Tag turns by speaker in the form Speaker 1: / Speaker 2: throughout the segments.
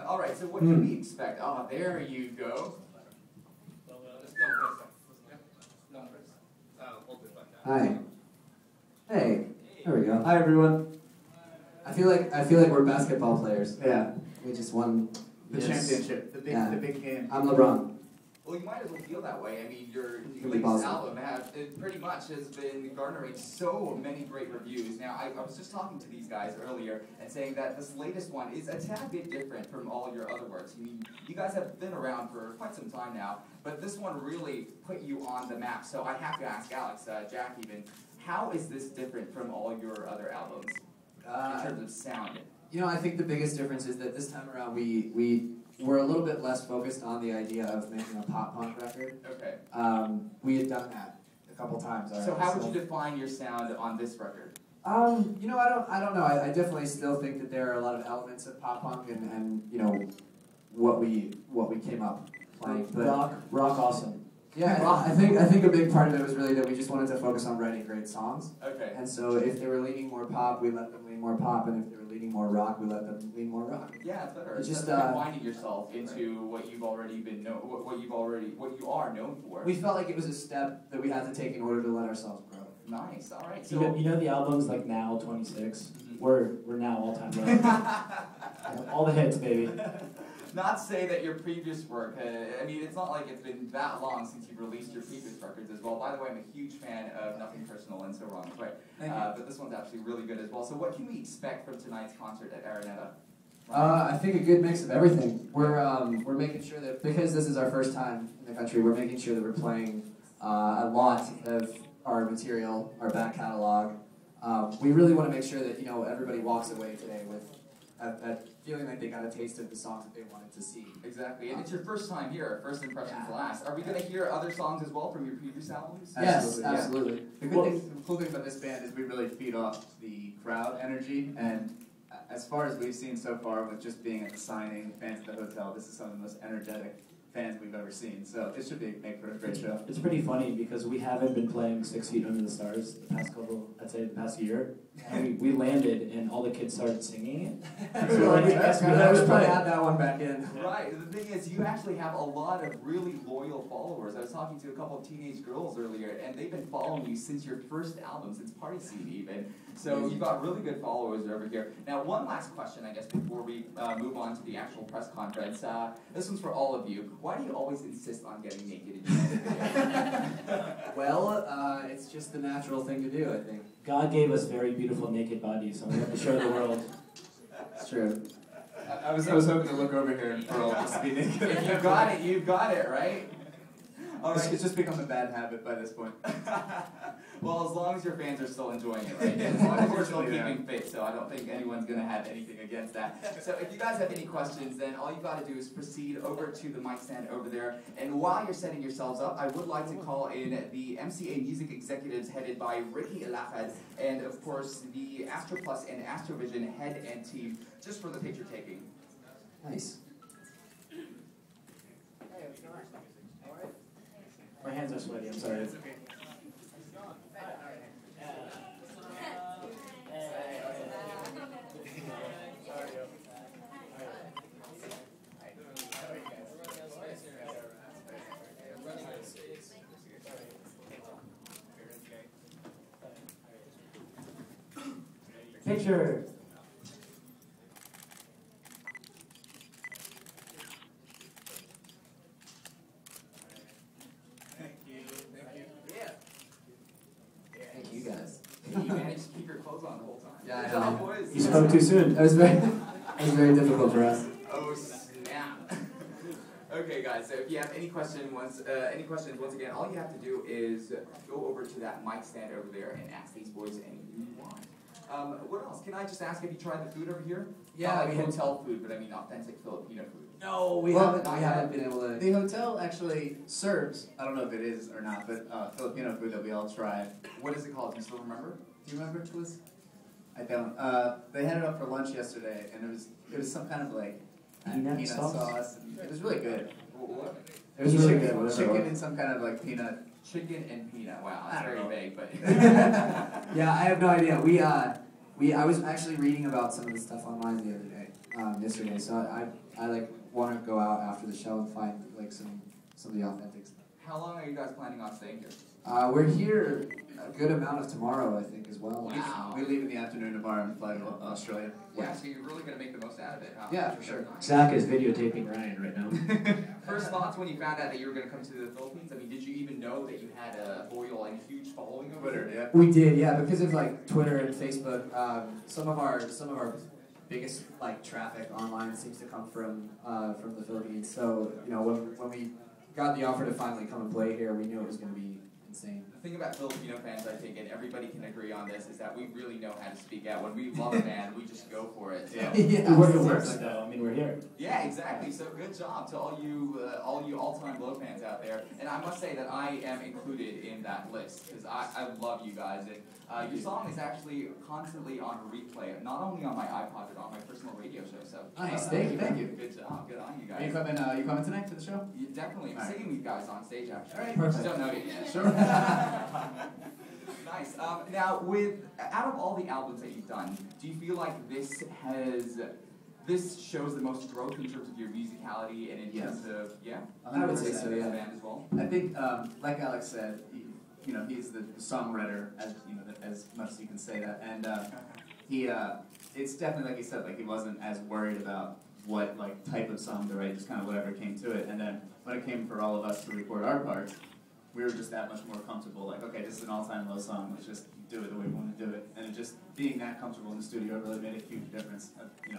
Speaker 1: All right, so what can we expect? Oh, there you go.
Speaker 2: Hi. Hey. There we go. Hi everyone. I feel like we're basketball players.
Speaker 3: Yeah.
Speaker 2: We just won
Speaker 3: The championship, the big game.
Speaker 2: I'm LeBron.
Speaker 1: Well, you might as well feel that way. I mean, your
Speaker 2: Really
Speaker 1: latest
Speaker 2: positive.
Speaker 1: album it pretty much has been garnering so many great reviews. Now, I was just talking to these guys earlier and saying that this latest one is a tad bit different from all your other works. I mean, you guys have been around for quite some time now, but this one really put you on the map. So I have to ask Alex, Jack even, how is this different from all your other albums in terms of sound?
Speaker 2: You know, I think the biggest difference is that this time around we're a little bit less focused on the idea of making a pop punk record.
Speaker 1: Okay.
Speaker 2: We had done that a couple times already.
Speaker 1: So how would you define your sound on this record?
Speaker 2: You know, I don't know. I definitely still think that there are a lot of elements of pop punk and you know what we came up playing. But
Speaker 3: Rock awesome.
Speaker 2: yeah, I think a big part of it was really that we just wanted to focus on writing great songs.
Speaker 1: Okay.
Speaker 2: And so if they were leaning more pop, we let them lean more pop, and if they were leaning more rock, we let them lean more rock.
Speaker 1: Yeah, it's better.
Speaker 2: It's
Speaker 1: It's
Speaker 2: just,
Speaker 1: just finding yourself into what you've already been what you are known for.
Speaker 2: We felt like it was a step that we had to take in order to let ourselves grow.
Speaker 1: Nice. All right. So
Speaker 3: You know the albums like Now 26? We're now all-time low. All the hits, baby.
Speaker 1: not say that your previous work, I mean, it's not like it's been that long since you've released your previous records as well. By the way, I'm a huge fan of Nothing Personal and So Wrong, right? But this one's actually really good as well. So what can we expect from tonight's concert at Araneta?
Speaker 2: I think a good mix of everything. We're making sure that, because this is our first time in the country, we're making sure that we're playing a lot of our material, our back catalog. We really want to make sure that everybody walks away today with a feeling like they got a taste of the songs that they wanted to see.
Speaker 1: Exactly, and it's your first time here, first impressions last. Are we going to hear other songs as well from your previous albums?
Speaker 2: Yes, absolutely.
Speaker 4: The cool thing about this band is we really feed off the crowd energy, and as far as we've seen so far with just being at the signing, fans at the hotel, this is some of the most energetic fans we've ever seen. So it should make for a great show.
Speaker 3: It's pretty funny because we haven't been playing 6 Feet Under the Stars the past the past year. And we landed and all the kids started singing it. So like, yes, we
Speaker 2: probably had that one back in.
Speaker 1: Right. The thing is, you actually have a lot of really loyal followers. I was talking to a couple of teenage girls earlier, and they've been following you since your first album, since Party Scene even. So you've got really good followers over here. Now, one last question, I guess, before we move on to the actual press conference. This one's for all of you. Why do you always insist on getting naked in your music videos?
Speaker 2: Well, it's just the natural thing to do, I think.
Speaker 3: God gave us very beautiful naked bodies, so we have to show the world.
Speaker 2: It's true.
Speaker 4: I was hoping to look over here and for all this to be naked.
Speaker 1: If you got it, you've got it, right? All right.
Speaker 4: It's just become a bad habit by this point.
Speaker 1: Well, as long as your fans are still enjoying it, right? As long as you're still keeping fit, so I don't think anyone's going to have anything against that. So if you guys have any questions, then all you got to do is proceed over to the mic stand over there. And while you're setting yourselves up, I would like to call in the MCA Music Executives headed by Ricky Elahad, and of course the Astro Plus and Astrovision head and team, just for the picture taking.
Speaker 2: Nice.
Speaker 3: My hands are sweaty, I'm sorry. Picture.
Speaker 2: Thank you guys.
Speaker 1: You managed to keep your clothes on the whole time.
Speaker 2: Yeah, I
Speaker 1: Good job,
Speaker 2: know.
Speaker 1: boys.
Speaker 3: You spoke too soon.
Speaker 2: It was very difficult for us.
Speaker 1: Oh snap! Okay, guys. So if you have any questions, once again, all you have to do is go over to that mic stand over there and ask these boys anything you want. What else? Can I just ask, have you tried the food over here?
Speaker 2: Yeah,
Speaker 1: Not like
Speaker 2: we have.
Speaker 1: hotel food, but I mean authentic Filipino food.
Speaker 2: No, we
Speaker 4: Well,
Speaker 2: haven't been able to.
Speaker 4: The hotel actually serves, I don't know if it is or not, but Filipino food that we all tried.
Speaker 1: What is it called? Do you still remember?
Speaker 4: Do you remember what it was? I don't. They had it up for lunch yesterday, and it was some kind of like
Speaker 3: Peanut
Speaker 4: sauce. And it was really good.
Speaker 1: What?
Speaker 2: It was really
Speaker 4: chicken,
Speaker 2: good.
Speaker 4: chicken and some kind of like peanut.
Speaker 1: Chicken and peanut. Wow,
Speaker 4: I
Speaker 1: that's
Speaker 4: don't
Speaker 1: very
Speaker 4: know.
Speaker 1: vague, but
Speaker 2: Yeah, I have no idea. We I was actually reading about some of the stuff online the other day, yesterday. So I like want to go out after the show and find like some of the authentic stuff.
Speaker 1: How long are you guys planning on staying here?
Speaker 2: We're here a good amount of tomorrow, I think, as well.
Speaker 1: Wow.
Speaker 4: We leave in the afternoon tomorrow and fly to Australia.
Speaker 1: Yeah, so you're really going to make the most out of it, huh?
Speaker 2: Yeah, for sure.
Speaker 3: Zach is videotaping Ryan right now.
Speaker 1: First thoughts when you found out that you were going to come to the Philippines? I mean, did you even know that you had a loyal and huge following over
Speaker 4: Twitter,
Speaker 1: there?
Speaker 4: yeah.
Speaker 2: We did, yeah, because of like Twitter and Facebook. Some of our biggest like traffic online seems to come from the Philippines. So you know, when we got the offer to finally come and play here, we knew it was going to be insane.
Speaker 1: The thing about Filipino fans, I think, and everybody can agree on this, is that we really know how to speak out. When we love a band, we just go for it. So.
Speaker 2: Yeah.
Speaker 3: It works though. I mean, we're here.
Speaker 1: Yeah, exactly. So good job to all you all-time Glow fans out there. And I must say that I am included in that list because I love you guys. And your song is actually constantly on replay, not only on my iPod but on my personal radio show. So
Speaker 2: Nice,
Speaker 4: thank you.
Speaker 1: Good job. Good on you
Speaker 4: Are
Speaker 1: guys.
Speaker 4: you coming tonight to the show?
Speaker 1: You definitely. I'm
Speaker 4: All right.
Speaker 1: singing with you guys on stage actually.
Speaker 4: All right,
Speaker 2: perfect.
Speaker 1: Just don't know it yet.
Speaker 4: Sure.
Speaker 1: Nice. Now, out of all the albums that you've done, do you feel like this shows the most growth in terms of your musicality and in terms of
Speaker 2: I would say so,
Speaker 1: the
Speaker 2: yeah.
Speaker 1: band as well?
Speaker 4: I think, like Alex said, he's the songwriter, as much as you can say that, and it's definitely like he said, like he wasn't as worried about what like type of song to write, just kind of whatever came to it, and then when it came for all of us to record our parts, we were just that much more comfortable. Like, okay, this is an all-time low song. Let's just do it the way we want to do it, and it just being that comfortable in the studio really made a huge difference,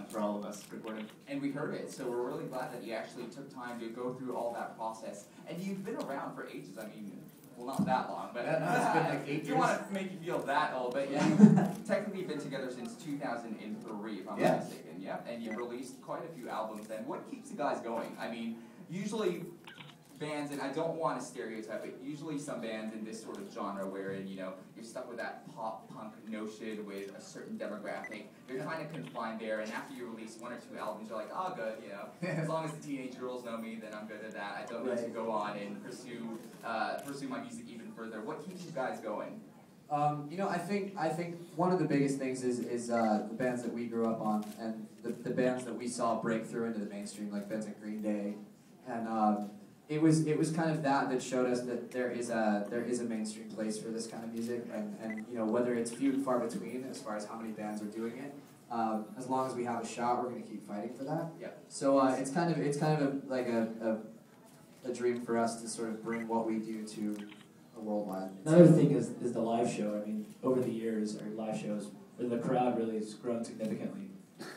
Speaker 4: for all of us recording.
Speaker 1: And we heard it, so we're really glad that you actually took time to go through all that process. And you've been around for ages. I mean, well, not that long, but
Speaker 4: Yeah, no, it's been like 8
Speaker 1: if you
Speaker 4: years.
Speaker 1: want to make you feel that old, but yeah, technically you've been together since 2003, if I'm
Speaker 4: Yeah.
Speaker 1: not mistaken. Yeah, and you've released quite a few albums. And what keeps you guys going? I mean, usually bands, and I don't want to stereotype, but usually some bands in this sort of genre wherein, you're stuck with that pop punk notion with a certain demographic, you're kind of confined there, and after you release 1 or 2 albums, you're like, oh, good, as long as the teenage girls know me, then I'm good at that. I don't need to go on and pursue my music even further. What keeps you guys going?
Speaker 2: I think one of the biggest things is the bands that we grew up on and the bands that we saw break through into the mainstream, like bands like Green Day, and it was kind of that showed us that there is a mainstream place for this kind of music, and whether it's few and far between as far as how many bands are doing it, as long as we have a shot, we're going to keep fighting for that.
Speaker 1: Yeah.
Speaker 2: So it's kind of like a dream for us to sort of bring what we do to a worldwide.
Speaker 3: Another thing is the live show. I mean, over the years, our live shows, the crowd really has grown significantly.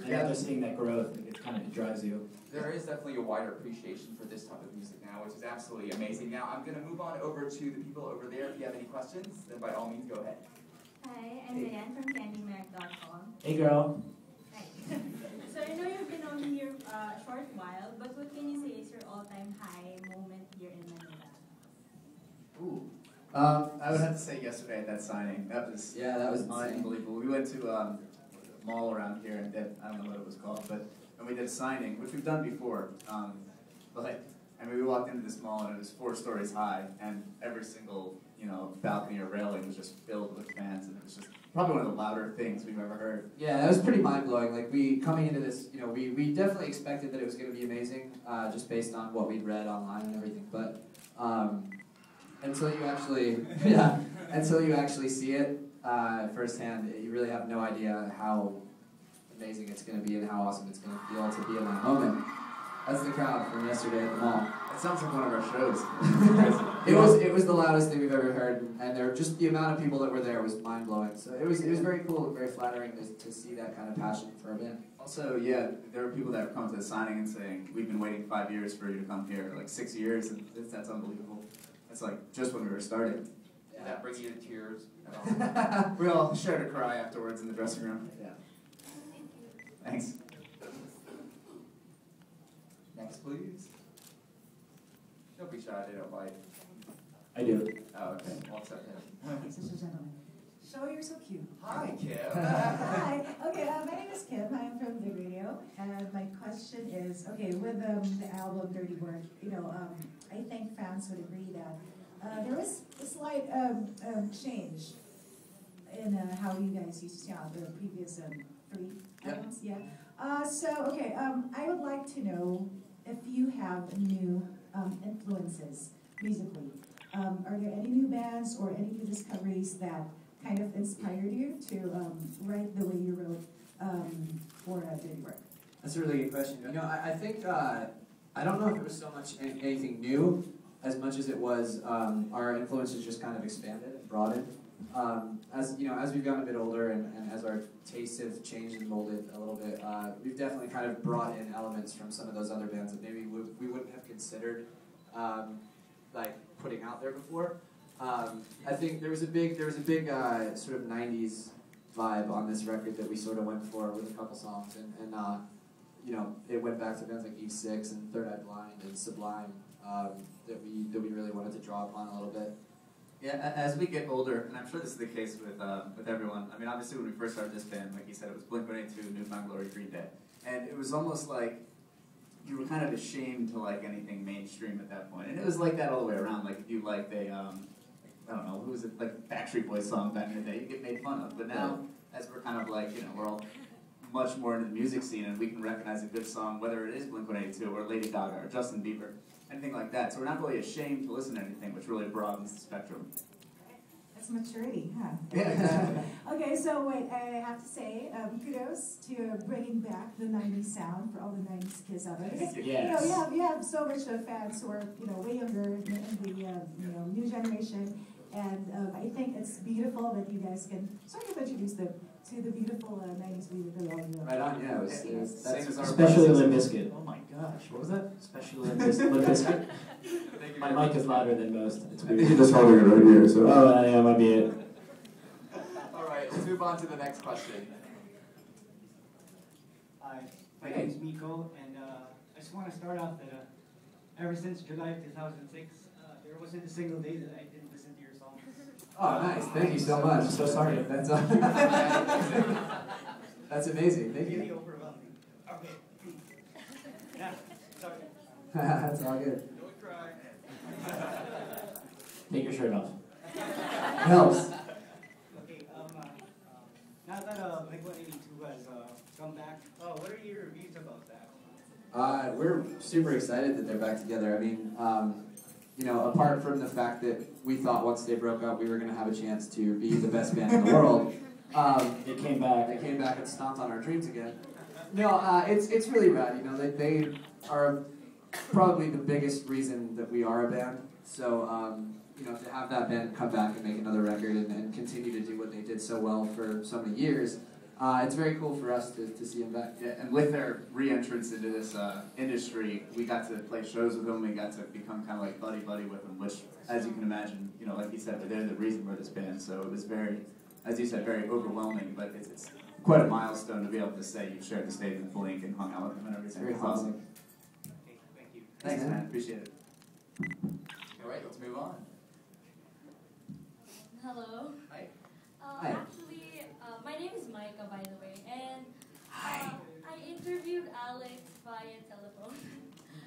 Speaker 3: And after seeing that growth, it drives you.
Speaker 1: There is definitely a wider appreciation for this type of music now, which is absolutely amazing. Now, I'm going to move on over to the people over there. If you have any questions, then by all means, go ahead.
Speaker 5: Hi, I'm Diane from CandyMark.com.
Speaker 3: Hey, girl.
Speaker 5: Hi. So I know you've been only here a short while, but what can you say is your all-time high moment here in Manila?
Speaker 4: Ooh. I would have to say yesterday at that signing. That was
Speaker 2: insane.
Speaker 4: unbelievable. We went to a mall around here and I don't know what it was called, but when we did a signing, which we've done before, we walked into this mall and it was 4 stories high, and every single balcony or railing was just filled with fans, and it was just probably one of the louder things we've ever heard.
Speaker 2: Yeah, that was pretty mind-blowing. Like, coming into this, we definitely expected that it was going to be amazing, just based on what we'd read online and everything, but until you actually see it firsthand, you really have no idea how amazing it's going to be and how awesome it's going to feel to be in that moment. That's the crowd from yesterday at the mall.
Speaker 4: It sounds like one of our shows.
Speaker 2: It was the loudest thing we've ever heard, and just the amount of people that were there was mind blowing. So it was very cool and very flattering to see that kind of passion for a band.
Speaker 4: Also, yeah, there were people that have come to the signing and saying, "We've been waiting 5 years for you to come here," like 6 years, and that's unbelievable. It's like just when we were starting.
Speaker 1: Did that bring you to tears at all?
Speaker 4: We all shared a cry afterwards in the dressing room.
Speaker 2: Yeah.
Speaker 4: Thanks.
Speaker 1: Next, please. Don't be shy, they don't bite.
Speaker 3: I do.
Speaker 1: Oh, okay. I'll accept that.
Speaker 6: Ladies and gentlemen, show you're so cute.
Speaker 1: Hi, Kim.
Speaker 6: Hi. Okay, my name is Kim. I'm from the radio, and my question is, okay, with the album Dirty Work, I think fans would agree that there was a slight change in how you guys used to sound the previous 3 albums. Yeah. I would like to know if you have new influences musically. Are there any new bands or any new discoveries that kind of inspired you to write the way you wrote for Dirty Work?
Speaker 2: That's a really good question. You know, I think, I don't know if it was so much anything new as much as it was our influences just kind of expanded and broadened. As you know, as we've gotten a bit older and as our tastes have changed and molded a little bit, we've definitely kind of brought in elements from some of those other bands that maybe we wouldn't have considered like putting out there before. I think there was a big sort of '90s vibe on this record that we sort of went for with a couple songs, and you know, it went back to bands like E6 and Third Eye Blind and Sublime that we really wanted to draw upon a little bit.
Speaker 4: Yeah, as we get older, and I'm sure this is the case with everyone. I mean, obviously when we first started this band, like you said, it was Blink-182, New Found Glory, Green Day, and it was almost like you were kind of ashamed to like anything mainstream at that point, and it was like that all the way around. Like if you liked a, I don't know, who was it, like Backstreet Boys song back in the day, you get made fun of. But now, as we're kind of like, you know, we're all much more into the music scene, and we can recognize a good song, whether it is Blink-182 or Lady Gaga or Justin Bieber, anything like that. So we're not really ashamed to listen to anything, which really broadens the spectrum.
Speaker 6: That's maturity, huh?
Speaker 4: Yeah, exactly.
Speaker 6: Okay, so wait, I have to say, kudos to bringing back the '90s sound for all the '90s kids out there. Because,
Speaker 3: Yes.
Speaker 6: you know, you have so much fans who are, you know, way younger in the new generation, and I think it's beautiful that you guys can sort of introduce them to the beautiful '90s we all grew up.
Speaker 2: Right on, yeah. It was
Speaker 4: Same as our
Speaker 3: Especially Limp Bizkit. Oh my gosh, what was that? Especially Limp Bizkit. My mic is louder than most. It's
Speaker 7: I think
Speaker 3: weird.
Speaker 7: you're just holding it right here, so.
Speaker 3: Oh, yeah, might be it.
Speaker 1: Alright, let's move on to the next question.
Speaker 8: Hi, my name is Miko, and I just want to start off that ever since July of 2006, there wasn't a single day that I didn't listen to your songs.
Speaker 2: Oh, nice. Thank you so much.
Speaker 3: I'm so sorry.
Speaker 2: That's that's amazing. Thank
Speaker 8: Really
Speaker 2: you.
Speaker 8: overwhelming. Okay. Yeah, sorry.
Speaker 2: That's all good.
Speaker 8: Don't cry.
Speaker 3: Take your shirt off.
Speaker 2: Helps.
Speaker 8: Okay, now that Blink-182 has come back, what are your reviews about that?
Speaker 2: We're super excited that they're back together. I mean, you know, apart from the fact that we thought once they broke up we were going to have a chance to be the best band in the world,
Speaker 3: They came back.
Speaker 2: they came back and stomped on our dreams again. No, it's really rad. You know, they are probably the biggest reason that we are a band. So, you know, to have that band come back and make another record and continue to do what they did so well for so many years, it's very cool for us to see them back.
Speaker 4: Yeah, and with their re-entrance into this industry, we got to play shows with them. We got to become kind of like buddy-buddy with them, which, as you can imagine, you know, like you said, they're the reason we're this band. So it was very, as you said, very overwhelming, but it's quite a milestone to be able to say you've shared the stage with Blink and hung out with them and everything.
Speaker 2: Very
Speaker 4: It's awesome.
Speaker 2: humbling.
Speaker 8: Okay, thank you.
Speaker 4: Thanks, man. Appreciate it.
Speaker 1: Alright, let's move on.
Speaker 9: Hello.
Speaker 1: Hi.
Speaker 2: Hi.
Speaker 9: Actually, my name is Micah, by the way, and I interviewed Alex via telephone.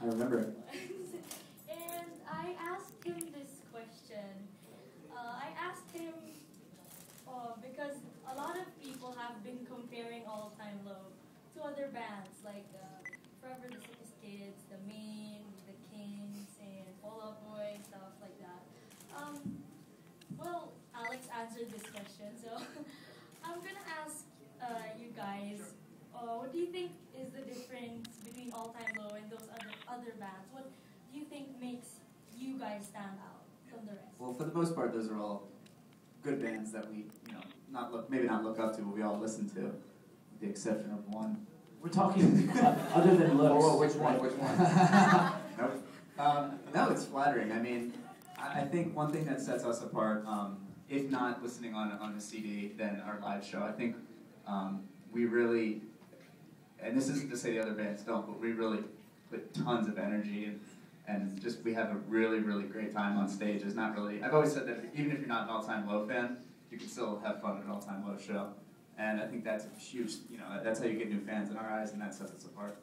Speaker 2: I remember it.
Speaker 9: And I asked him this question. I asked him because a lot of people have been comparing All Time Low to other bands like Forever the Sickest Kids, The Main, The Kings, and Fall Out Boy, stuff like that. Well, Alex answered this question, so I'm gonna ask you guys, what do you think is the difference between All Time Low and those other bands? What do you think makes you guys stand out from the rest?
Speaker 4: Well, for the most part, those are all good bands that we, you know, maybe not look up to, but we all listen to, with the exception of one.
Speaker 3: We're talking other than looks.
Speaker 1: Oh, which one? Which one?
Speaker 4: Nope. No, it's flattering. I mean, I think one thing that sets us apart, if not listening on the CD, then our live show. I think we really, and this isn't to say the other bands don't, but we really put tons of energy and just we have a really, really great time on stage. It's not really, I've always said that even if you're not an All Time Low fan, you can still have fun at an All Time Low show. And I think that's a huge, you know, that's how you get new fans in our eyes, and that sets us apart.